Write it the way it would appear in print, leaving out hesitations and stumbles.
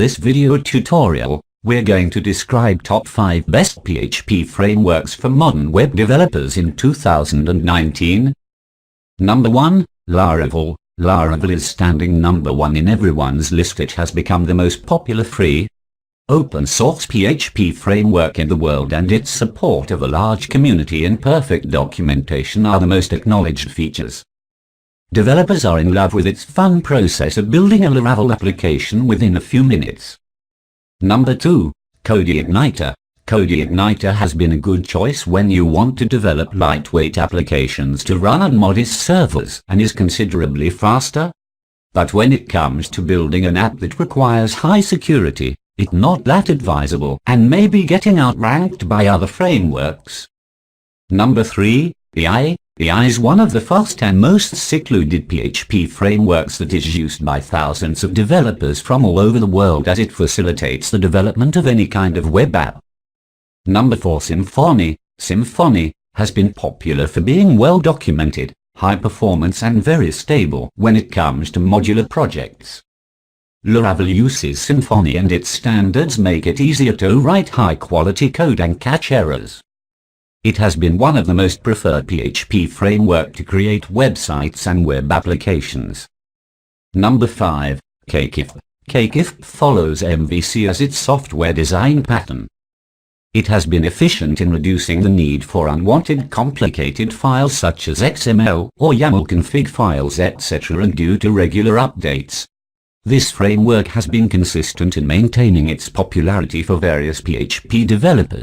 this video tutorial, we're going to describe top 5 best PHP frameworks for modern web developers in 2019. Number 1, Laravel. Laravel is standing number 1 in everyone's list. It has become the most popular free, open source PHP framework in the world, and its support of a large community and perfect documentation are the most acknowledged features. Developers are in love with its fun process of building a Laravel application within a few minutes. Number 2, CodeIgniter. CodeIgniter has been a good choice when you want to develop lightweight applications to run on modest servers and is considerably faster. But when it comes to building an app that requires high security, it's not that advisable and may be getting outranked by other frameworks. Number 3, AI. AI is one of the fast and most secluded PHP frameworks that is used by thousands of developers from all over the world, as it facilitates the development of any kind of web app. Number 4, Symfony. Symfony has been popular for being well documented, high performance and very stable when it comes to modular projects. Laravel uses Symfony and its standards make it easier to write high-quality code and catch errors. It has been one of the most preferred PHP framework to create websites and web applications. Number 5, Cakif. Cakif follows MVC as its software design pattern. It has been efficient in reducing the need for unwanted complicated files such as XML or YAML config files, etc., and due to regular updates. This framework has been consistent in maintaining its popularity for various PHP developers.